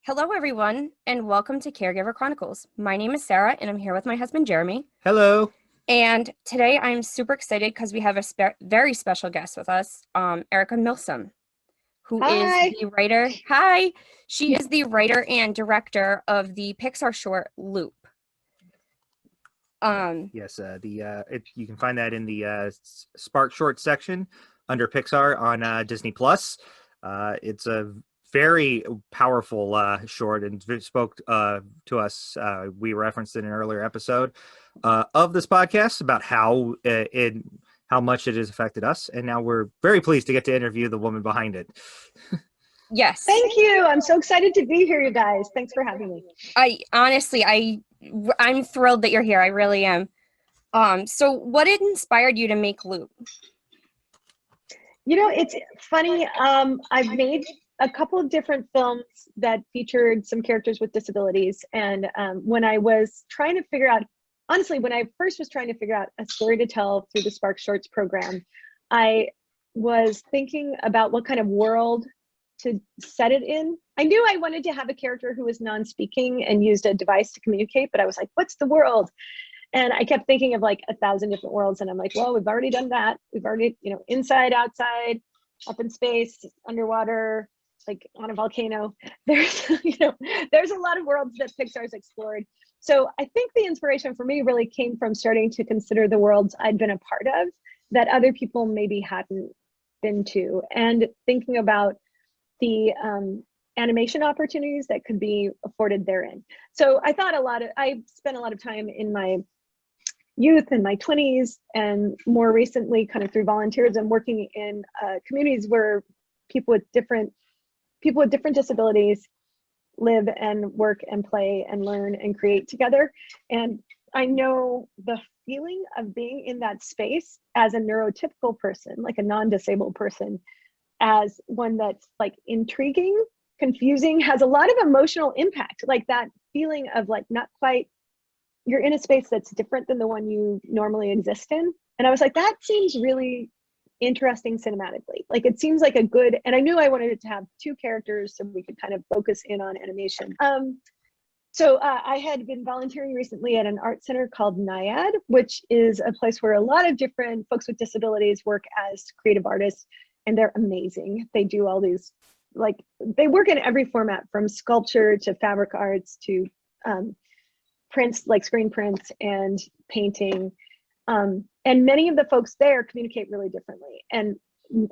Hello, everyone, and welcome to Caregiver Chronicles. My name is Sarah, and I'm here with my husband, Jeremy. Hello. And today I'm super excited because we have a very special guest with us, Erica Milsom, who is Hi. the writer. Hi. She is the writer and director of the Pixar short Loop. Yes, you can find that in the Spark Short section under Pixar on Disney Plus. It's a very powerful short and spoke to us. We referenced in an earlier episode of this podcast about how much it has affected us, and now we're very pleased to get to interview the woman behind it. Yes. Thank you. I'm so excited to be here, you guys. Thanks for having me. I'm thrilled that you're here. I really am. So what inspired you to make Loop? You know, it's funny. I've made a couple of different films that featured some characters with disabilities. And when I was trying to figure out, honestly, when I first was trying to figure out a story to tell through the Spark Shorts program, I was thinking about what kind of world to set it in. I knew I wanted to have a character who was non-speaking and used a device to communicate, but I was like, what's the world? And I kept thinking of like 1,000 different worlds. And I'm like, well, we've already done that. We've already, inside, outside, up in space, underwater, like on a volcano. There's, there's a lot of worlds that Pixar's explored. So I think the inspiration for me really came from starting to consider the worlds I'd been a part of that other people maybe hadn't been to, and thinking about the animation opportunities that could be afforded therein. So I spent a lot of time in my youth and my 20s, and more recently kind of through volunteerism working in communities where people with different disabilities live and work and play and learn and create together. And I know the feeling of being in that space as a neurotypical person, like a non-disabled person, as one that's like intriguing, confusing, has a lot of emotional impact, like that feeling of like not quite, you're in a space that's different than the one you normally exist in. And I was like, that seems really interesting cinematically. Like it seems like a good, and I knew I wanted it to have two characters so we could kind of focus in on animation. So I had been volunteering recently at an art center called Naiad, which is a place where a lot of different folks with disabilities work as creative artists, and they're amazing. They do all these, like, they work in every format from sculpture to fabric arts to prints, like screen prints and painting. And many of the folks there communicate really differently. And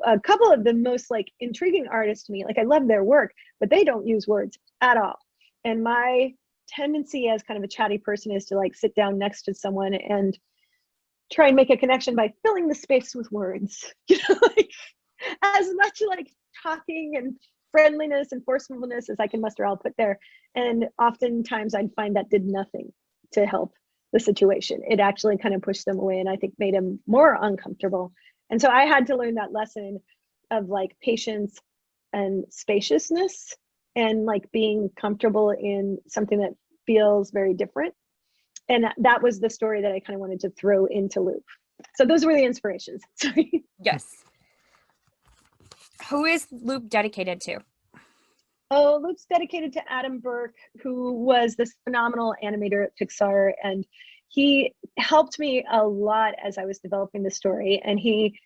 a couple of the most like intriguing artists to me, like I love their work, but they don't use words at all. And my tendency as kind of a chatty person is to like sit down next to someone and try and make a connection by filling the space with words, like as much like talking and friendliness and forcefulness as I can muster, I'll put there. And oftentimes I'd find that did nothing to help the situation. It actually kind of pushed them away and I think made them more uncomfortable. And so I had to learn that lesson of like patience and spaciousness and like being comfortable in something that feels very different. And that was the story that I kind of wanted to throw into Loop. So those were the inspirations. Sorry. Yes. Who is Loop dedicated to? Oh, Loop's dedicated to Adam Burke, who was this phenomenal animator at Pixar. And he helped me a lot as I was developing the story. And he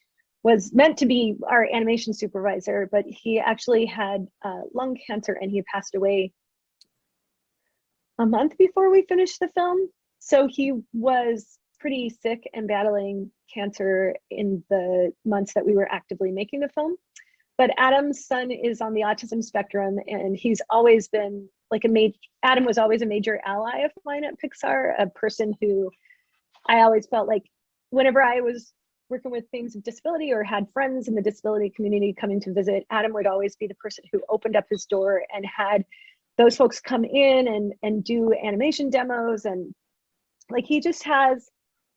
was meant to be our animation supervisor, but he actually had lung cancer and he passed away a month before we finished the film. So he was pretty sick and battling cancer in the months that we were actively making the film. But Adam's son is on the autism spectrum, and he's always been like Adam was always a major ally of mine at Pixar, a person who I always felt like whenever I was working with things of disability or had friends in the disability community coming to visit, Adam would always be the person who opened up his door and had those folks come in and do animation demos. And like, he just has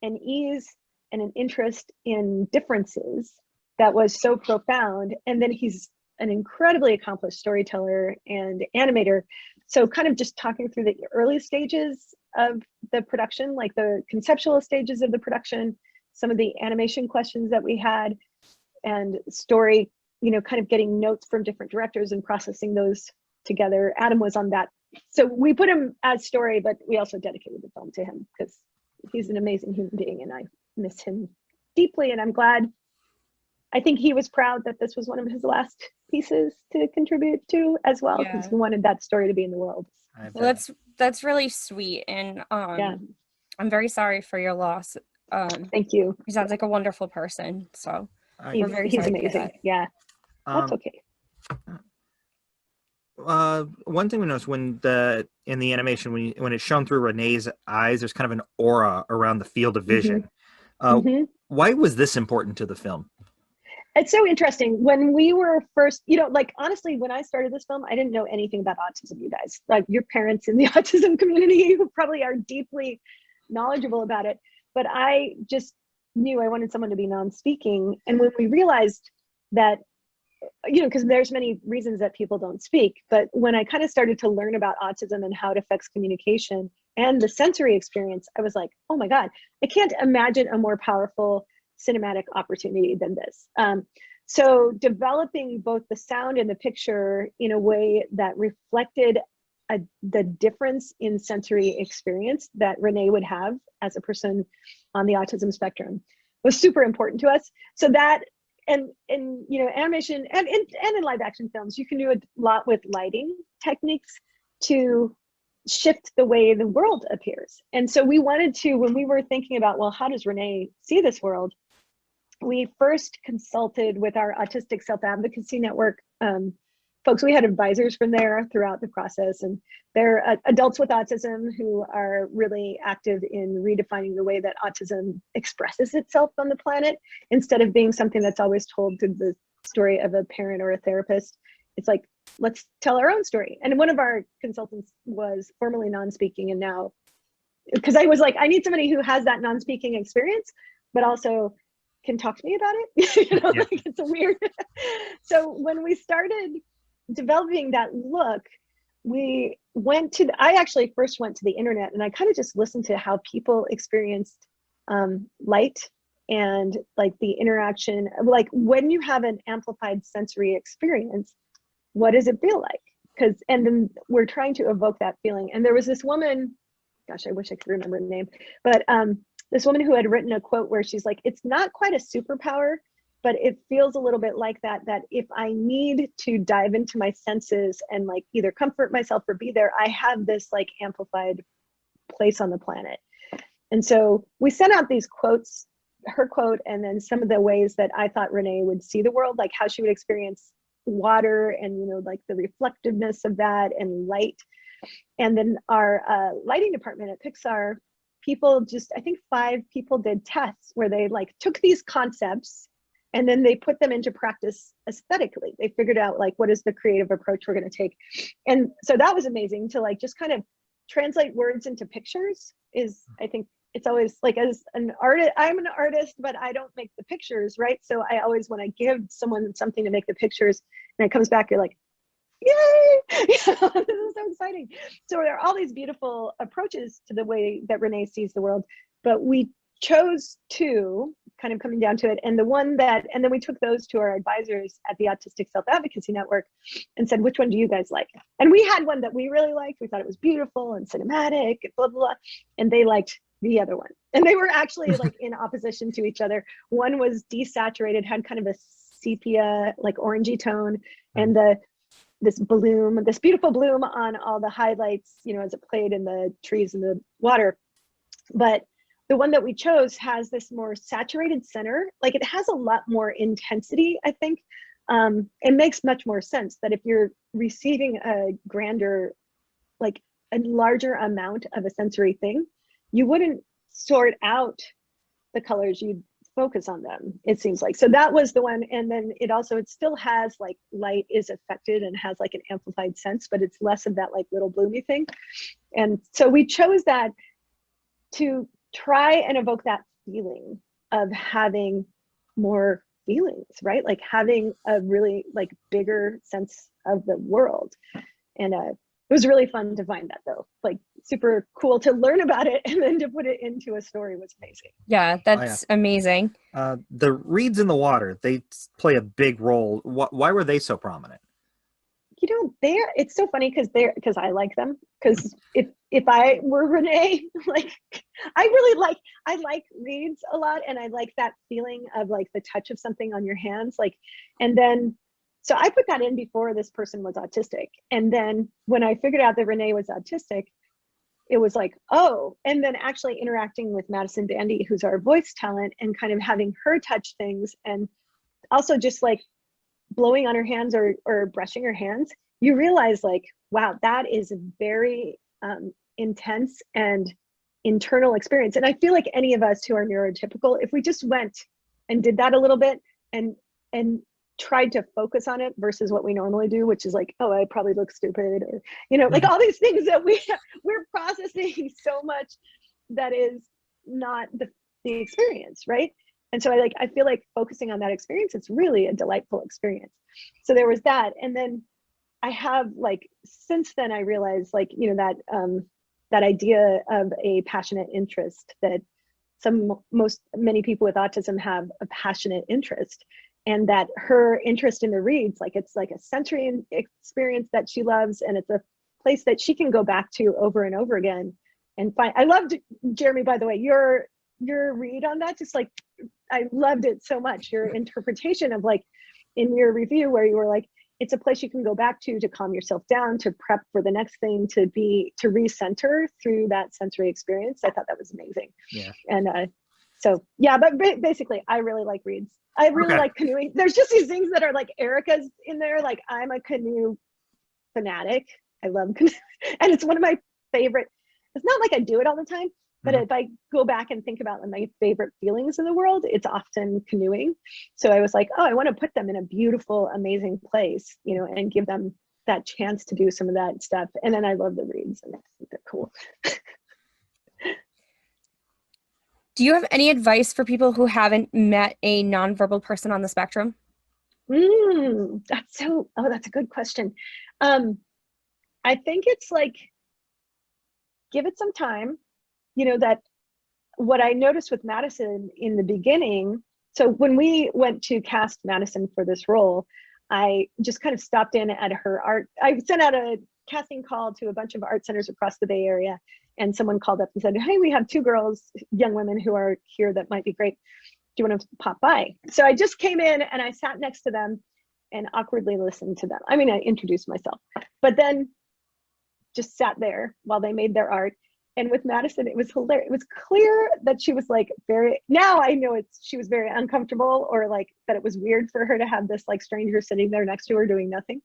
an ease and an interest in differences that was so profound. And then he's an incredibly accomplished storyteller and animator. So kind of just talking through the early stages of the production, like the conceptual stages of the production, some of the animation questions that we had, and story, kind of getting notes from different directors and processing those together. Adam was on that. So we put him as story, but we also dedicated the film to him because he's an amazing human being and I miss him deeply. And I'm glad, I think he was proud that this was one of his last pieces to contribute to as well, because he wanted that story to be in the world. Well, that's really sweet. And I'm very sorry for your loss. Thank you. He sounds like a wonderful person. So we're very he's sorry to hear amazing. that. Yeah, that's okay. One thing we noticed in the animation, when it's shown through Renee's eyes, there's kind of an aura around the field of vision. Why was this important to the film? It's so interesting. When we were first, like honestly, when I started this film, I didn't know anything about autism, you guys. Like your parents in the autism community who probably are deeply knowledgeable about it. But I just knew I wanted someone to be non-speaking. And when we realized that, because there's many reasons that people don't speak, but when I kind of started to learn about autism and how it affects communication and the sensory experience, I was like, oh my God, I can't imagine a more powerful cinematic opportunity than this. So developing both the sound and the picture in a way that reflected the difference in sensory experience that Renee would have as a person on the autism spectrum was super important to us. So that, and animation and in live action films, you can do a lot with lighting techniques to shift the way the world appears. And so we wanted to, when we were thinking about, well, how does Renee see this world? We first consulted with our Autistic Self-Advocacy Network folks. We had advisors from there throughout the process, and they're adults with autism who are really active in redefining the way that autism expresses itself on the planet. Instead of being something that's always told through the story of a parent or a therapist, it's like, let's tell our own story. And one of our consultants was formerly non-speaking, and now, because I was like, I need somebody who has that non-speaking experience, but also can talk to me about it. Like it's a weird. So when we started developing that look, I actually first went to the internet and I kind of just listened to how people experienced light and like the interaction, like when you have an amplified sensory experience, what does it feel like? And then we're trying to evoke that feeling. And there was this woman, gosh, I wish I could remember the name, but this woman who had written a quote where she's like, it's not quite a superpower, but it feels a little bit like that if I need to dive into my senses and like either comfort myself or be there, I have this like amplified place on the planet. And so we sent out these quotes, her quote, and then some of the ways that I thought Renee would see the world, like how she would experience water and, like the reflectiveness of that and light. And then our lighting department at Pixar, I think 5 people did tests where they like took these concepts and then they put them into practice aesthetically. They figured out like, what is the creative approach we're going to take? And so that was amazing to like, just kind of translate words into pictures I think it's always like, as an artist, I'm an artist, but I don't make the pictures, right? So I always, when I give someone something to make the pictures and it comes back, you're like, yay! This is so exciting. So there are all these beautiful approaches to the way that Renee sees the world, but we chose 2, kind of coming down to it. And then we took those to our advisors at the Autistic Self-Advocacy Network and said, which one do you guys like? And we had one that we really liked. We thought it was beautiful and cinematic and blah, blah, blah. And they liked the other one. And they were actually like in opposition to each other. One was desaturated, had kind of a sepia, like orangey tone, and this beautiful bloom on all the highlights, as it played in the trees and the water. But the one that we chose has this more saturated center. Like it has a lot more intensity, I think. It makes much more sense that if you're receiving a grander, like a larger amount of a sensory thing, you wouldn't sort out the colors, you'd focus on them, it seems like. So that was the one. And then it still has like light is affected and has like an amplified sense, but it's less of that like little bloomy thing. And so we chose that to try and evoke that feeling of having more feelings, right? Like having a really like bigger sense of the world. And it was really fun to find that though, like super cool to learn about it and then to put it into a story was amazing. Yeah, that's amazing. The reeds in the water, they play a big role. Why were they so prominent? it's so funny because I like them, because if I were Renee, like I like reads a lot, and I like that feeling of like the touch of something on your hands, like, and then so I put that in before this person was autistic, and then when I figured out that Renee was autistic, it was like, oh, and then actually interacting with Madison Bandy, who's our voice talent, and kind of having her touch things, and also just like blowing on her hands or brushing her hands, you realize like, wow, that is a very intense and internal experience. And I feel like any of us who are neurotypical, if we just went and did that a little bit and tried to focus on it versus what we normally do, which is like, oh, I probably look stupid, or, you know, like all these things that we're processing so much that is not the experience, right? And so I feel like focusing on that experience, it's really a delightful experience. So there was that. And then I have like, since then I realized like, you know, that idea of a passionate interest, that many people with autism have a passionate interest, and that her interest in the reads, like it's like a sensory experience that she loves, and it's a place that she can go back to over and over again and find. I loved, Jeremy, by the way, your read on that, just like, I loved it so much. Your interpretation of like in your review where you were like, it's a place you can go back to calm yourself down, to prep for the next thing, to recenter through that sensory experience. I thought that was amazing. Yeah. And so yeah, but basically I really like reads. I really like canoeing. There's just these things that are like Erica's in there. Like I'm a canoe fanatic. I love canoe. And it's one of my favorite. It's not like I do it all the time, but if I go back and think about my favorite feelings in the world, it's often canoeing. So I was like, oh, I want to put them in a beautiful, amazing place, you know, and give them that chance to do some of that stuff. And then I love the reads, and I think they're cool. Do you have any advice for people who haven't met a nonverbal person on the spectrum? That's a good question. I think it's like, give it some time. You know, that what I noticed with Madison in the beginning, so when we went to cast Madison for this role, I just kind of stopped in at her art. I sent out a casting call to a bunch of art centers across the Bay Area, and someone called up and said, hey, we have 2 girls, young women who are here that might be great. Do you want to pop by? So I just came in and I sat next to them and awkwardly listened to them. I mean, I introduced myself, but then just sat there while they made their art. And with Madison, it was hilarious. It was clear that she was like now I know she was very uncomfortable, or like that it was weird for her to have this like stranger sitting there next to her doing nothing.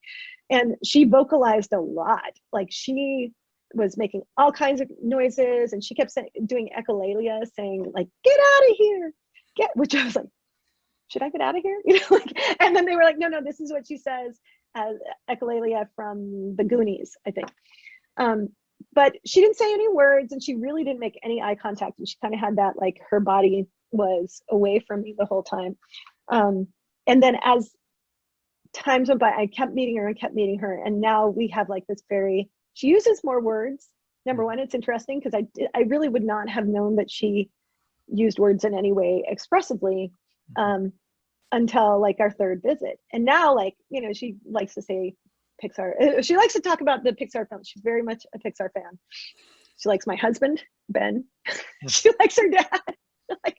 And she vocalized a lot. Like she was making all kinds of noises, and she kept doing echolalia, saying like, get out of here, which I was like, should I get out of here? You know, like, and then they were like, no, this is what she says as echolalia from the Goonies, I think. But she didn't say any words, and she really didn't make any eye contact. And she kind of had that, like her body was away from me the whole time. And then as times went by, I kept meeting her. And now we have like this she uses more words. Number one, it's interesting because I really would not have known that she used words in any way expressively until like our 3rd visit. And now, like, you know, she likes to say Pixar. She likes to talk about the Pixar films. She's very much a Pixar fan. She likes my husband, Ben. She likes her dad. Like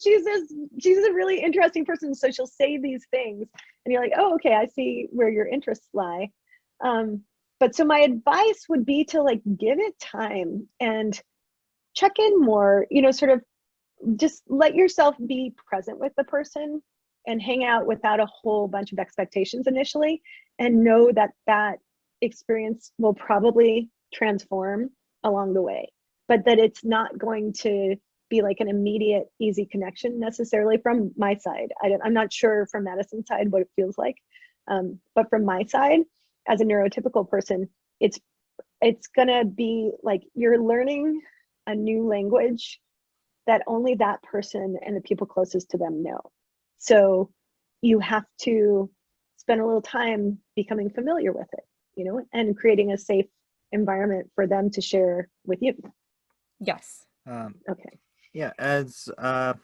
she's a really interesting person. So she'll say these things and you're like, oh, okay, I see where your interests lie. But so my advice would be to like give it time and check in more, you know, sort of just let yourself be present with the person and hang out without a whole bunch of expectations initially, and know that that experience will probably transform along the way, but that it's not going to be like an immediate easy connection necessarily from my side. I'm not sure from Madison's side what it feels like, but from my side as a neurotypical person, it's gonna be like you're learning a new language that only that person and the people closest to them know. So you have to spend a little time becoming familiar with it, you know, and creating a safe environment for them to share with you. Yes. Okay. Yeah. Is there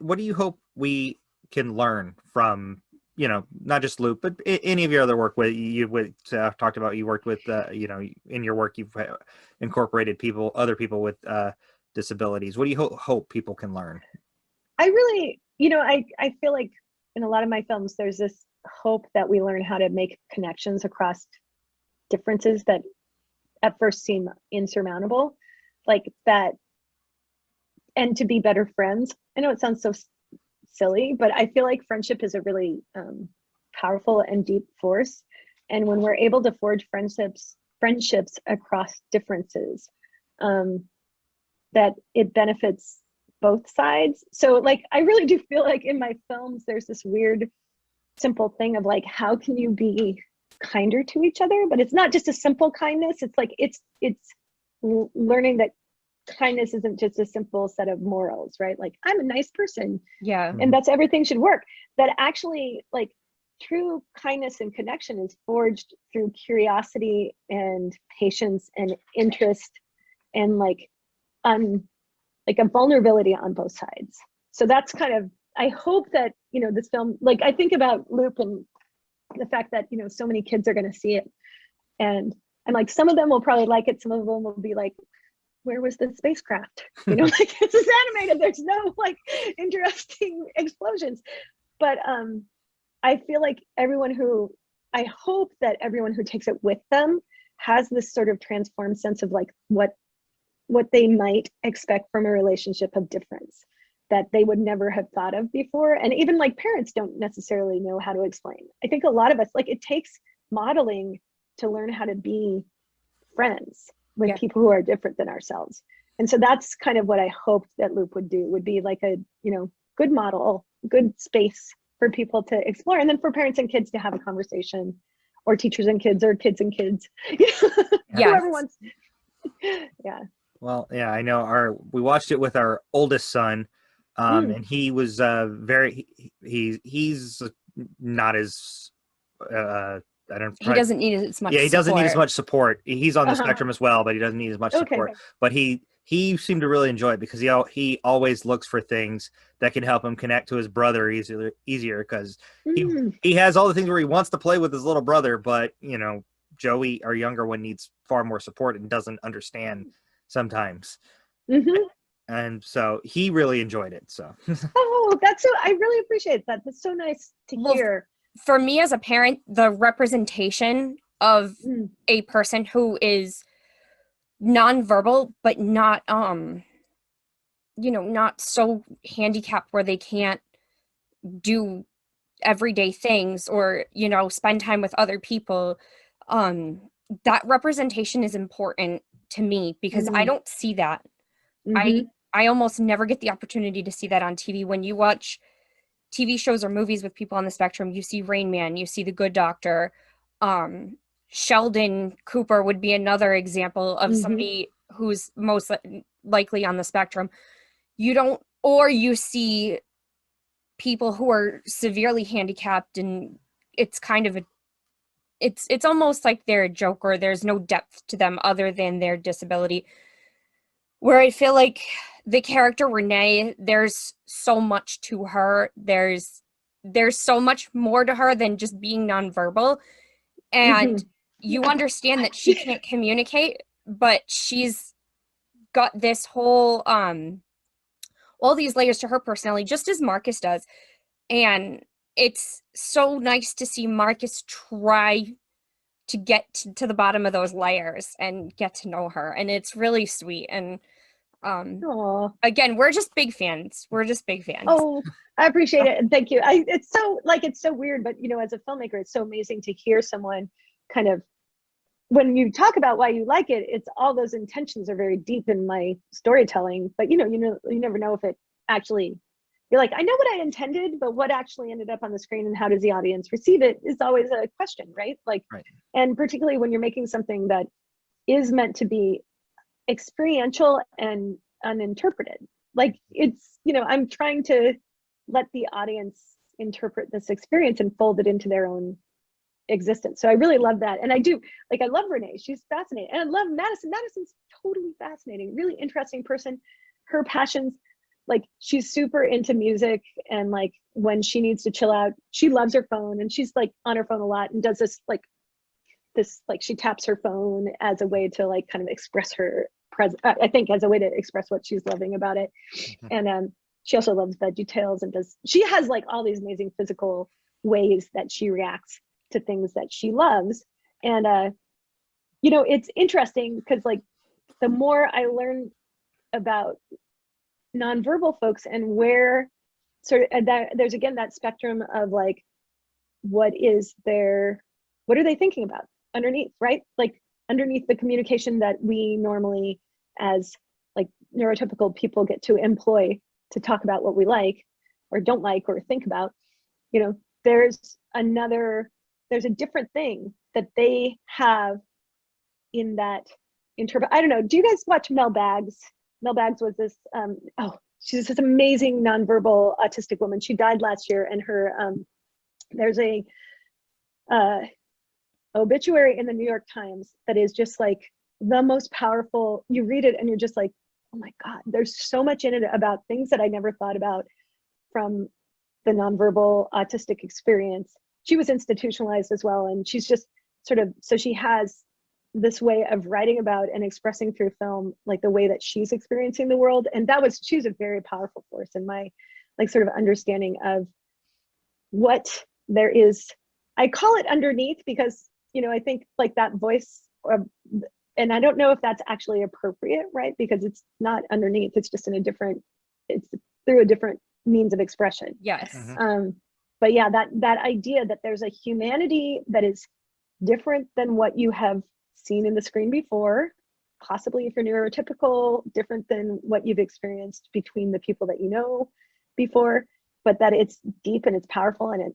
what do you hope we can learn from, you know, not just Loop, but any of your other work with you talked about, you worked with, you know, in your work, you've incorporated other people with disabilities. What do you hope people can learn? I really, you know, I feel like in a lot of my films, there's this hope that we learn how to make connections across differences that at first seem insurmountable, like that, and to be better friends. I know it sounds so silly, but I feel like friendship is a really powerful and deep force. And when we're able to forge friendships across differences, that it benefits both sides. So like, I really do feel like in my films, there's this weird, simple thing of like, how can you be kinder to each other? But it's not just a simple kindness. It's like, it's learning that kindness isn't just a simple set of morals, right? Like, I'm a nice person. Yeah. And that's everything should work. That actually, like, true kindness and connection is forged through curiosity and patience and interest and like a vulnerability on both sides. So that's kind of, I hope that, you know, this film, like, I think about Loop and the fact that, you know, so many kids are going to see it. And I'm like, some of them will probably like it. Some of them will be like, where was the spacecraft? You know, like, this is animated. There's no like interesting explosions. But I feel like I hope that everyone who takes it with them has this sort of transformed sense of like what they might expect from a relationship of difference that they would never have thought of before. And even like parents don't necessarily know how to explain. I think a lot of us, like, it takes modeling to learn how to be friends with people who are different than ourselves. And so that's kind of what I hoped that Loop would do, would be like a, you know, good model, good space for people to explore. And then for parents and kids to have a conversation, or teachers and kids, or kids and kids, whoever wants. Yeah. Well, yeah, I know we watched it with our oldest son, and he was he's not as, I don't. He doesn't need as much. Yeah, he support. doesn't need as much support. He's on the spectrum as well, but he doesn't need as much support. But he seemed to really enjoy it because he always looks for things that can help him connect to his brother easier because he has all the things where he wants to play with his little brother, but you know, Joey, our younger one, needs far more support and doesn't understand sometimes. And so he really enjoyed it. So that's so, I really appreciate that. That's so nice to hear. For me as a parent, the representation of a person who is nonverbal, but not, you know, not so handicapped where they can't do everyday things or, you know, spend time with other people. That representation is important to me because I don't see that. I almost never get the opportunity to see that on TV. When you watch TV shows or movies with people on the spectrum, you see Rain Man, you see The Good Doctor. Sheldon Cooper would be another example of somebody who's most likely on the spectrum. You see people who are severely handicapped, and it's kind of it's almost like they're a joke, or there's no depth to them other than their disability. Where I feel like the character Renee, there's so much to her. There's so much more to her than just being nonverbal. And you understand that she can't communicate, but she's got this whole, all these layers to her personality, just as Marcus does. And it's so nice to see Marcus try to get to the bottom of those layers and get to know her. And it's really sweet. And again, we're just big fans. Oh, I appreciate it. And thank you. It's so weird, but you know, as a filmmaker, it's so amazing to hear someone kind of, when you talk about why you like it, it's all those intentions are very deep in my storytelling, but you never know if it actually, you're like, I know what I intended, but what actually ended up on the screen and how does the audience receive it is always a question, right? Like, and particularly when you're making something that is meant to be experiential and uninterpreted. Like, it's, you know, I'm trying to let the audience interpret this experience and fold it into their own existence. So I really love that. And I do, like, I love Renee. She's fascinating. And I love Madison. Madison's totally fascinating, really interesting person. Her passions, like, she's super into music and like when she needs to chill out, she loves her phone, and she's like on her phone a lot and does this like she taps her phone as a way to like kind of express her I think as a way to express what she's loving about it. And she also loves VeggieTales, and she has like all these amazing physical ways that she reacts to things that she loves. And you know, it's interesting because like the more I learn about nonverbal folks and where sort of there's again that spectrum of like what are they thinking about underneath, right? Like underneath the communication that we normally as like neurotypical people get to employ to talk about what we like or don't like or think about, you know, there's a different thing that they have in that I don't know, do you guys watch Mel Baggs? Mel Baggs was this she's this amazing nonverbal autistic woman. She died last year, and her there's a obituary in the New York Times that is just like the most powerful. You read it and you're just like, oh my God, there's so much in it about things that I never thought about from the nonverbal autistic experience. She was institutionalized as well, and she's just sort of, so she has this way of writing about and expressing through film like the way that she's experiencing the world. And she's a very powerful force in my like sort of understanding of what there is. I call it underneath because, you know, I think like that voice and I don't know if that's actually appropriate, right? Because it's not underneath, it's just it's through a different means of expression. Yes. But yeah, that idea that there's a humanity that is different than what you have seen in the screen before, possibly if you're neurotypical, different than what you've experienced between the people that you know before, but that it's deep and it's powerful, and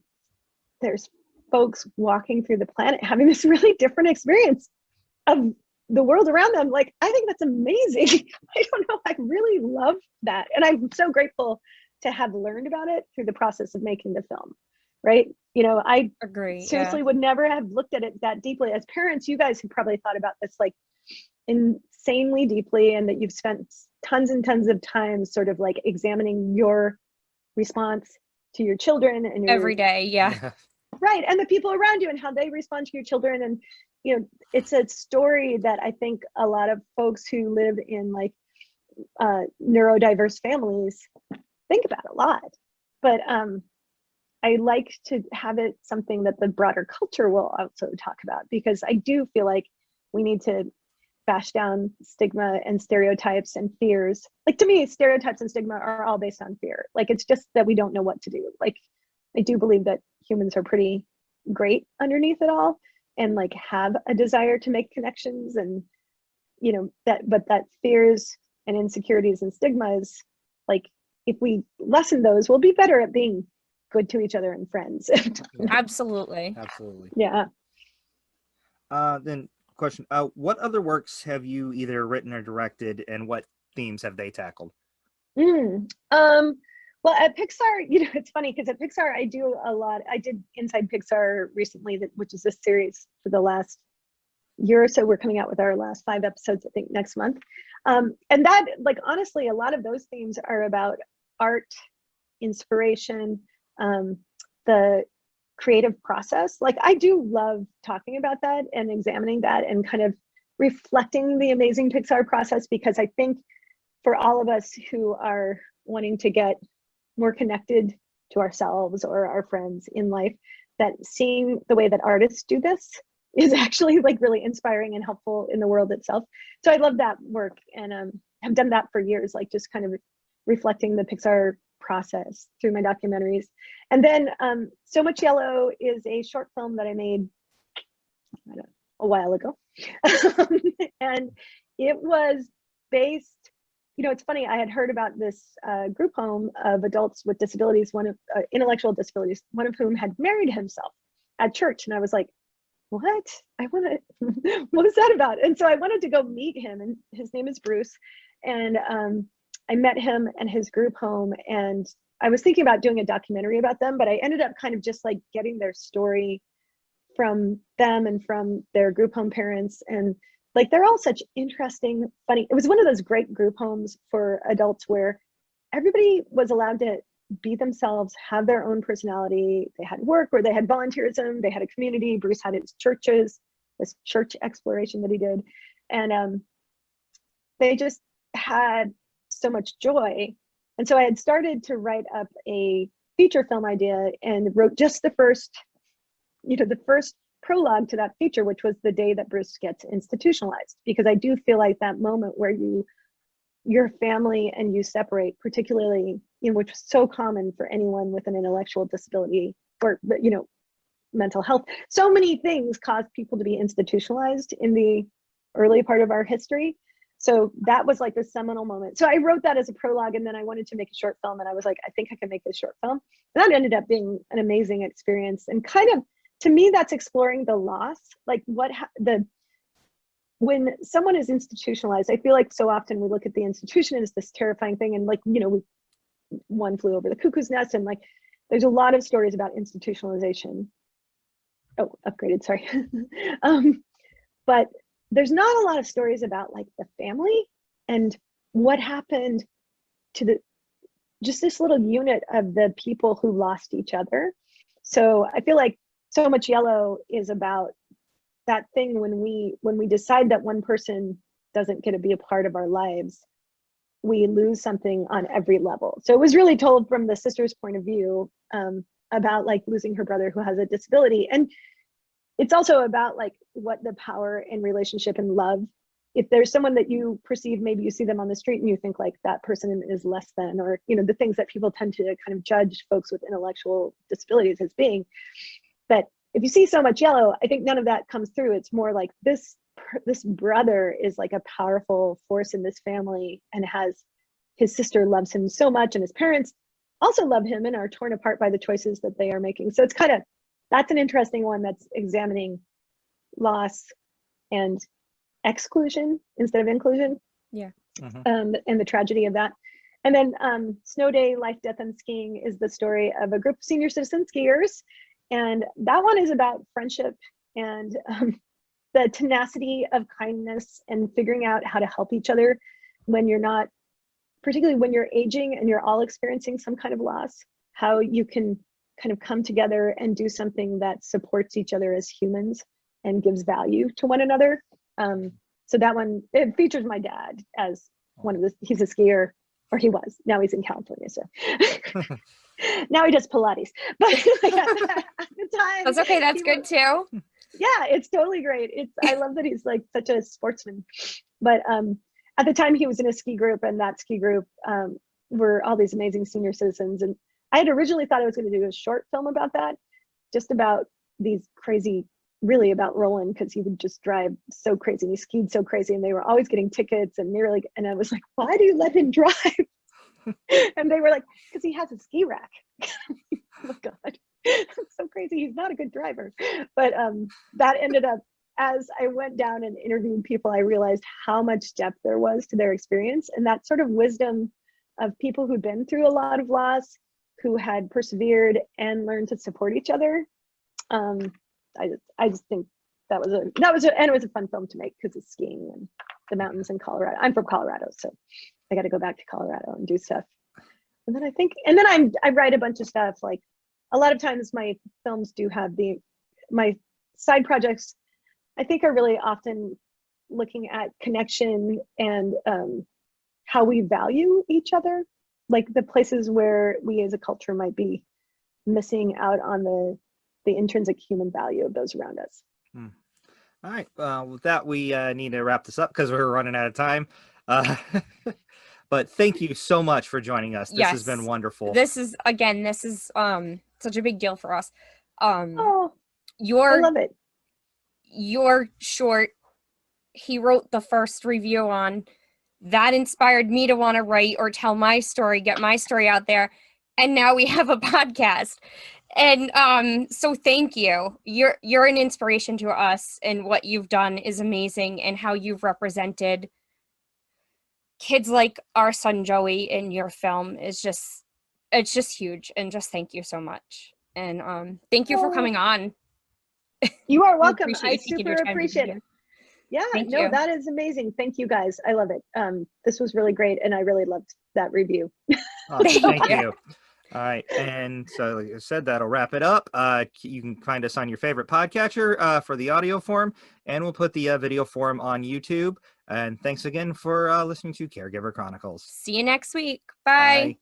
there's folks walking through the planet having this really different experience of the world around them. Like, I think that's amazing. I don't know, I really love that. And I'm so grateful to have learned about it through the process of making the film, right? You know, I agree. Seriously would never have looked at it that deeply. As parents, you guys have probably thought about this like insanely deeply, and that you've spent tons and tons of time sort of like examining your response to your children and every day. Yeah. Right. And the people around you and how they respond to your children. And, you know, it's a story that I think a lot of folks who live in like neurodiverse families think about a lot. But I like to have it something that the broader culture will also talk about, because I do feel like we need to bash down stigma and stereotypes and fears. Like, to me, stereotypes and stigma are all based on fear. Like, it's just that we don't know what to do. Like, I do believe that humans are pretty great underneath it all, and like have a desire to make connections, and you know but that fears and insecurities and stigmas, like if we lessen those, we'll be better at being good to each other and friends. Absolutely. Yeah. Then question, what other works have you either written or directed, and what themes have they tackled? Well, at Pixar, you know, it's funny because at Pixar, I do a lot. I did Inside Pixar recently, which is this series for the last year or so. We're coming out with our last 5 episodes, I think, next month. And that, like, honestly, a lot of those themes are about art, inspiration, the creative process. Like, I do love talking about that and examining that and kind of reflecting the amazing Pixar process, because I think for all of us who are wanting to get more connected to ourselves or our friends in life, that seeing the way that artists do this is actually like really inspiring and helpful in the world itself. So I love that work, and I've done that for years, like just kind of reflecting the Pixar process through my documentaries. And then So Much Yellow is a short film that I made a while ago. And it was based, you know, it's funny, I had heard about this group home of adults with disabilities, intellectual disabilities, one of whom had married himself at church. And I was like, what? What was that about? And so I wanted to go meet him, and his name is Bruce. And I met him and his group home, and I was thinking about doing a documentary about them, but I ended up kind of just like getting their story from them and from their group home parents. And like, they're all such interesting, funny. It was one of those great group homes for adults where everybody was allowed to be themselves, have their own personality. They had work where they had volunteerism, they had a community. Bruce had his churches, this church exploration that he did. And they just had so much joy. And so I had started to write up a feature film idea and wrote just the first prologue to that feature, which was the day that Bruce gets institutionalized. Because I do feel like that moment where your family and you separate, particularly, which is so common for anyone with an intellectual disability or, mental health. So many things cause people to be institutionalized in the early part of our history. So that was like the seminal moment. So I wrote that as a prologue, and then I wanted to make a short film, and I was like, I think I can make this short film. And that ended up being an amazing experience. And kind of, to me, that's exploring the loss, like when someone is institutionalized. I feel like so often we look at the institution as this terrifying thing, and one flew over the cuckoo's nest, and like there's a lot of stories about institutionalization. Oh, upgraded, sorry. But there's not a lot of stories about like the family and what happened to just this little unit of the people who lost each other. So I feel like So Much Yellow is about that thing when we decide that one person doesn't get to be a part of our lives, we lose something on every level. So it was really told from the sister's point of view, about like losing her brother who has a disability. And it's also about like what the power in relationship and love. If there's someone that you perceive, maybe you see them on the street and you think like that person is less than, or the things that people tend to kind of judge folks with intellectual disabilities as being. But if you see So Much Yellow, I think none of that comes through. It's more like this brother is like a powerful force in this family, and his sister loves him so much, and his parents also love him and are torn apart by the choices that they are making. So it's that's an interesting one that's examining loss and exclusion instead of inclusion. Yeah. And the tragedy of that. And then Snow Day, Life, Death, and Skiing is the story of a group of senior citizen skiers. And that one is about friendship and the tenacity of kindness and figuring out how to help each other when you're not, particularly when you're aging and you're all experiencing some kind of loss, how you can kind of come together and do something that supports each other as humans and gives value to one another. So that one, it features my dad as he's a skier, or he was, now he's in California, so. Now he does Pilates, but like at the time. That's okay, that's good too. Yeah, it's totally great. I love that he's like such a sportsman. But at the time he was in a ski group, and that ski group were all these amazing senior citizens. And I had originally thought I was going to do a short film about that, just about these crazy, really about Roland, because he would just drive so crazy. He skied so crazy, and they were always getting tickets, and and I was like, why do you let him drive? And they were like, because he has a ski rack. Oh my God, that's so crazy. He's not a good driver. But that ended up, as I went down and interviewed people, I realized how much depth there was to their experience, and that sort of wisdom of people who'd been through a lot of loss, who had persevered and learned to support each other. I just think and it was a fun film to make because it's skiing and the mountains in Colorado. I'm from Colorado, so I got to go back to Colorado and do stuff. And then I write a bunch of stuff. Like a lot of times my films do have my side projects, I think, are really often looking at connection and how we value each other, like the places where we as a culture might be missing out on the intrinsic human value of those around us. All right. With that, we need to wrap this up because we're running out of time. But thank you so much for joining us. This has been wonderful. This is such a big deal for us. I love it. Your short, he wrote the first review on, that inspired me to want to write or tell my story, get my story out there. And now we have a podcast. And so thank you. You're an inspiration to us, and what you've done is amazing, and how you've represented kids like our son Joey in your film is just huge. And just thank you so much. And thank you for coming on. You are welcome. I taking super your time appreciate it. Yeah, Thank you. that is amazing. Thank you guys. I love it. This was really great, and I really loved that review. Oh, thank you. All right, and so like I said, that'll wrap it up. You can find us on your favorite podcatcher for the audio form, and we'll put the video form on YouTube. And thanks again for listening to Caregiver Chronicles. See you next week. Bye. Bye.